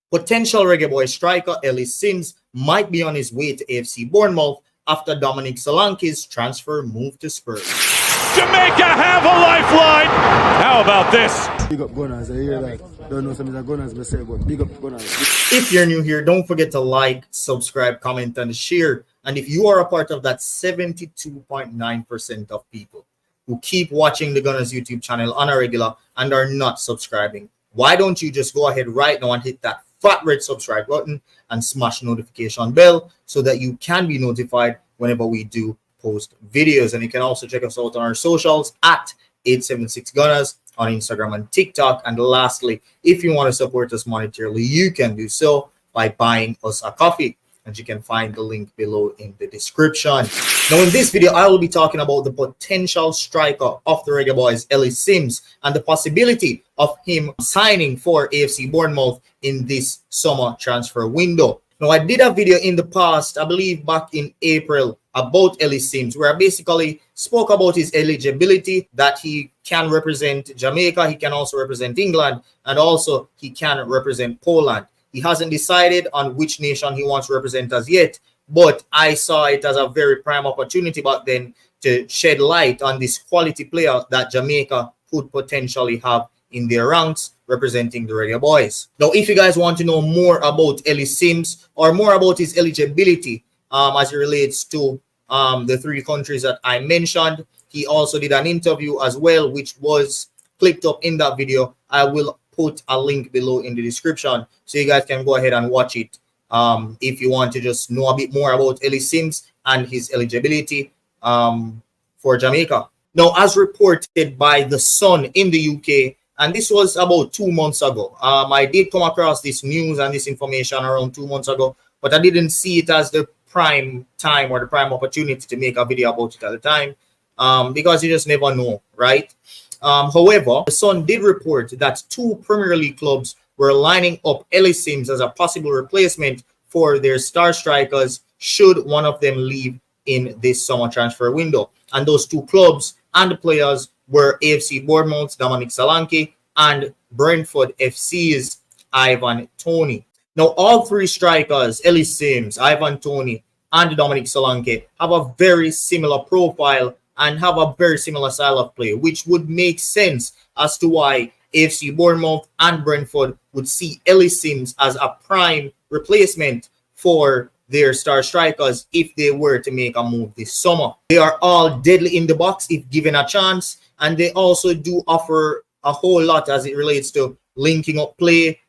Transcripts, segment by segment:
Potential Reggae Boyz striker Ellis Simms might be on his way to AFC Bournemouth after Dominic Solanke's transfer move to Spurs. Jamaica have a lifeline. How about this? Big up Gunnaz. I hear that. Don't know some of the Gunnaz myself, but big up Gunnaz. If you're new here, don't forget to like, subscribe, comment, and share. And if you are a part of that 72.9% of people who keep watching the Gunnaz YouTube channel on a regular and are not subscribing, why don't you just go ahead right now and hit that fat red subscribe button and smash notification bell so that you can be notified whenever we do post videos. And you can also check us out on our socials at 876 Gunnaz on Instagram and TikTok. And lastly, if you want to support us monetarily, you can do so by buying us a coffee, and you can find the link below in the description. Now, in this video, I will be talking about the potential striker of the Reggae Boyz, Ellis Simms, and the possibility of him signing for AFC Bournemouth in this summer transfer window. Now, I did a video in the past, I believe back in April, about Ellis Simms, where I basically spoke about his eligibility, that he can represent Jamaica, he can also represent England, and also he can represent Poland. He hasn't decided on which nation he wants to represent as yet, but I saw it as a very prime opportunity back then to shed light on this quality player that Jamaica could potentially have in their ranks representing the Reggae Boyz. Now, if you guys want to know more about Ellis Simms or more about his eligibility as it relates to the three countries that I mentioned, he also did an interview as well, which was clipped up in that video. I will put a link below in the description so you guys can go ahead and watch it if you want to just know a bit more about Ellis Simms and his eligibility for Jamaica. Now, as reported by The Sun in the UK, and this was about 2 months ago, I did come across this news and this information around 2 months ago, but I didn't see it as the prime time or the prime opportunity to make a video about it at the time, because you just never know, right? However, The Sun did report that 2 Premier League clubs were lining up Ellis Simms as a possible replacement for their star strikers should one of them leave in this summer transfer window. And those 2 clubs and the players were AFC Bournemouth's Dominic Solanke and Brentford FC's Ivan Toney. Now, all 3 strikers, Ellis Simms, Ivan Toney, and Dominic Solanke, have a very similar profile and have a very similar style of play, which would make sense as to why AFC Bournemouth and Brentford would see Ellis Simms as a prime replacement for their star strikers if they were to make a move this summer. They are all deadly in the box if given a chance, and they also do offer a whole lot as it relates to linking up play,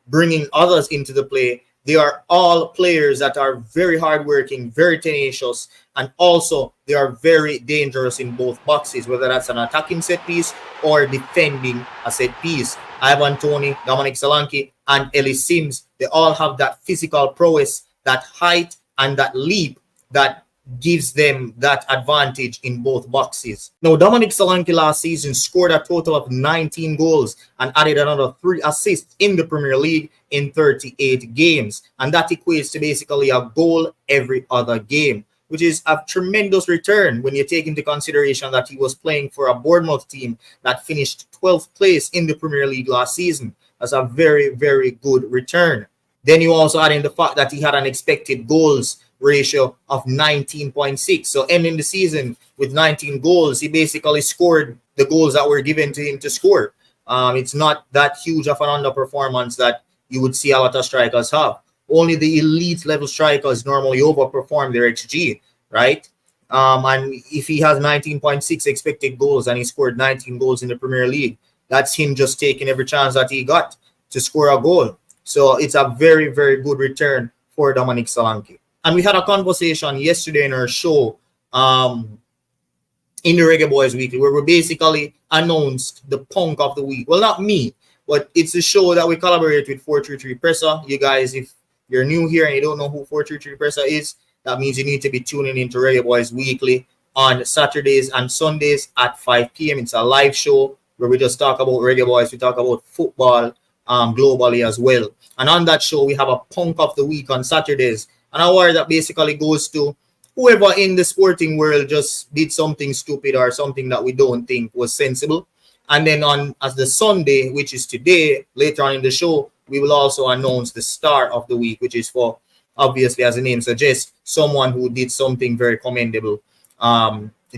bringing others into the play. They are all players that are very hardworking, very tenacious, and also they are very dangerous in both boxes, whether that's an attacking set piece or defending a set piece. Ivan Toney, Dominic Solanke, and Ellis Simms, they all have that physical prowess, that height, and that leap that gives them that advantage in both boxes. Now, Dominic Solanke last season scored a total of 19 goals and added another 3 assists in the Premier League in 38 games. And that equates to basically a goal every other game, which is a tremendous return when you take into consideration that he was playing for a Bournemouth team that finished 12th place in the Premier League last season. That's a very, very good return. Then you also add in the fact that he had an expected goals ratio of 19.6. So ending the season with 19 goals, he basically scored the goals that were given to him to score. It's not that huge of an underperformance that you would see a lot of strikers have. Only the elite level strikers normally overperform their XG, right? And if he has 19.6 expected goals and he scored 19 goals in the Premier League, that's him just taking every chance that he got to score a goal. So it's a very, very good return for Dominic Solanke. And we had a conversation yesterday in our show in the Reggae Boyz Weekly, where we basically announced the punk of the week. Well, not me, but it's a show that we collaborate with 433 Presser. You guys, if you're new here and you don't know who 433 Presser is, that means you need to be tuning into Reggae Boyz Weekly on Saturdays and Sundays at 5 p.m. It's a live show where we just talk about Reggae Boyz. We talk about football globally as well. And on that show, we have a punk of the week on Saturdays. An award that basically goes to whoever in the sporting world just did something stupid or something that we don't think was sensible. And then on as the Sunday, which is today, later on in the show, we will also announce the star of the week, which is for, obviously, as the name suggests, someone who did something very commendable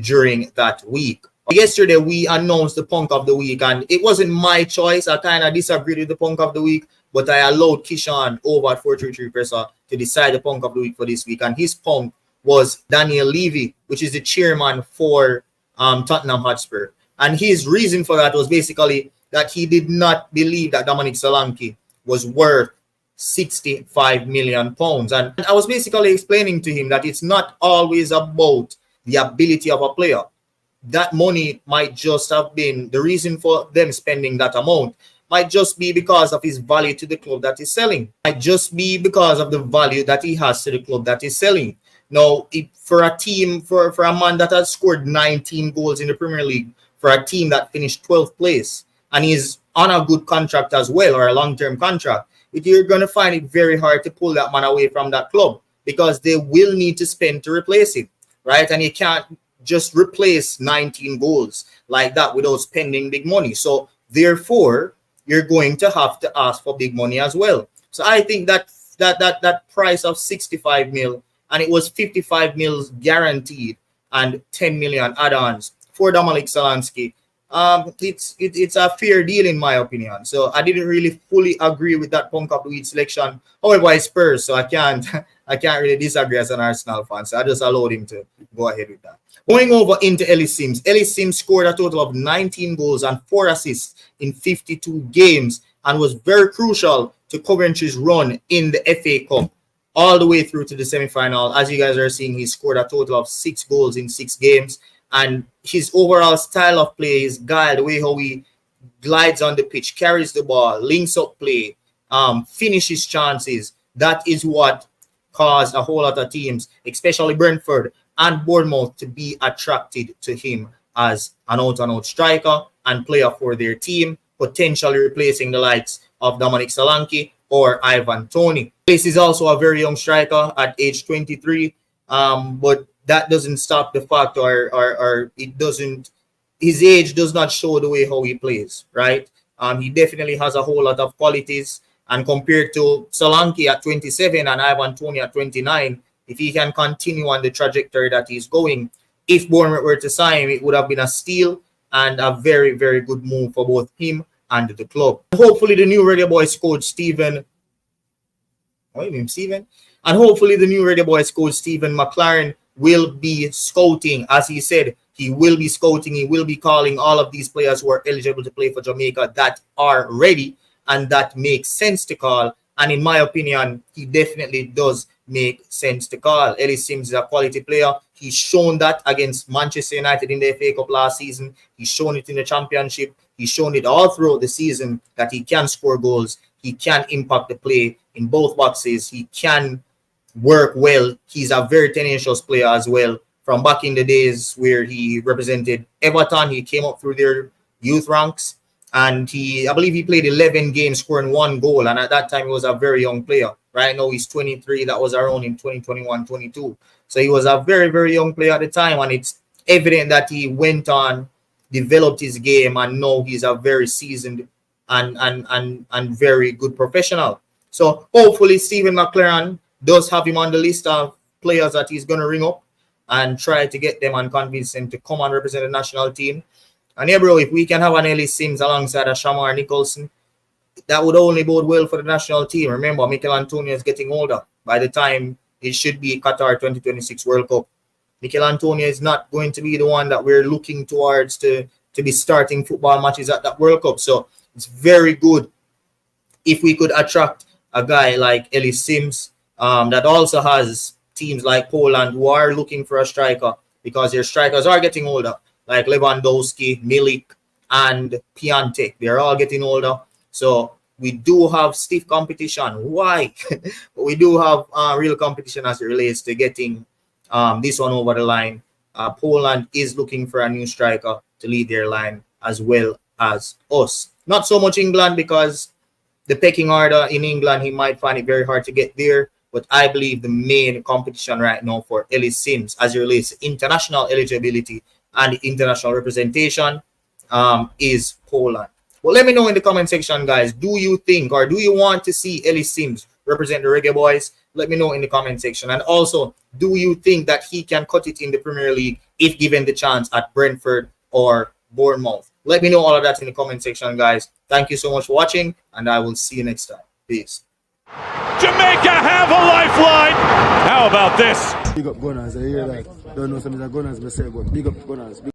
during that week. Yesterday, we announced the punk of the week, and it wasn't my choice. I kind of disagreed with the punk of the week, but I allowed Kishan over at 433 Presser to decide the punk of the week for this week, and his punk was Daniel Levy, which is the chairman for Tottenham Hotspur. And his reason for that was basically that he did not believe that Dominic Solanke was worth 65 million pounds. And I was basically explaining to him that it's not always about the ability of a player. That money might just have been the reason for them spending that amount, might just be because of his value to the club that he's selling, might just be because of the value that he has to the club that he's selling. Now, for a team, for a man that has scored 19 goals in the Premier League, for a team that finished 12th place, and he's on a good contract as well, or a long-term contract, you're going to find it very hard to pull that man away from that club, because they will need to spend to replace him, right? And you can't just replace 19 goals like that without spending big money. So therefore, you're going to have to ask for big money as well. So I think that price of 65 mil, and it was 55 mils guaranteed and 10 million add-ons for Dominic Solanke, it's a fair deal in my opinion. So I didn't really fully agree with that punk of the week selection. However, it's Spurs, so I can't really disagree as an Arsenal fan. So I just allowed him to go ahead with that. Going over into Ellis Simms. Ellis Simms scored a total of 19 goals and 4 assists in 52 games and was very crucial to Coventry's run in the FA Cup all the way through to the semi-final. As you guys are seeing, he scored a total of 6 goals in 6 games. And his overall style of play, his guile, the way how he glides on the pitch, carries the ball, links up play, finishes chances, that is what caused a whole lot of teams, especially Brentford and Bournemouth, to be attracted to him as an out-and-out striker and player for their team, potentially replacing the likes of Dominic Solanke or Ivan Toney. This is also a very young striker at age 23, but that doesn't stop the fact, or it doesn't, his age does not show the way how he plays, right? He definitely has a whole lot of qualities, and compared to Solanke at 27 and Ivan Toney at 29, if he can continue on the trajectory that he's going, if Bournemouth were to sign him, it would have been a steal and a very, very good move for both him and the club. Hopefully the new Reggae Boyz coach Stephen, and hopefully the new Reggae Boyz coach Stephen McLaren will be scouting. As he said, he will be scouting, he will be calling all of these players who are eligible to play for Jamaica that are ready and that makes sense to call. And in my opinion, he definitely does make sense to call. Ellis Simms is a quality player. He's shown that against Manchester United in the FA Cup last season. He's shown it in the Championship. He's shown it all throughout the season that he can score goals. He can impact the play in both boxes. He can work well. He's a very tenacious player as well. From back in the days where he represented Everton, he came up through their youth ranks. And I believe he played 11 games, scoring 1 goal. And at that time, he was a very young player. Right now, he's 23. That was around in 2021, 22. So he was a very, very young player at the time. And it's evident that he went on, developed his game, and now he's a very seasoned and very good professional. So hopefully, Stephen McLaren does have him on the list of players that he's going to ring up and try to get them and convince them to come and represent the national team. And yeah, bro, if we can have an Ellis Simms alongside a Shamar Nicholson, that would only bode well for the national team. Remember, Mikel Antonio is getting older. By the time it should be Qatar 2026 World Cup, Mikel Antonio is not going to be the one that we're looking towards to be starting football matches at that World Cup. So it's very good if we could attract a guy like Ellis Simms that also has teams like Poland who are looking for a striker, because their strikers are getting older, like Lewandowski, Milik, and Piatek. They're all getting older. So we do have stiff competition. Why? But we do have real competition as it relates to getting this one over the line. Poland is looking for a new striker to lead their line as well as us. Not so much England, because the pecking order in England, he might find it very hard to get there. But I believe the main competition right now for Ellis Simms as it relates to international eligibility and international representation is Poland. Well, let me know in the comment section, guys. Do you think or do you want to see Ellis Simms represent the Reggae Boyz? Let me know in the comment section. And also, do you think that he can cut it in the Premier League if given the chance at Brentford or Bournemouth? Let me know all of that in the comment section, guys. Thank you so much for watching, and I will see you next time. Peace. Jamaica have a lifeline. How about this? Big up Gunnaz. I hear like, don't know some of the Gunnaz myself, but big up Gunnaz.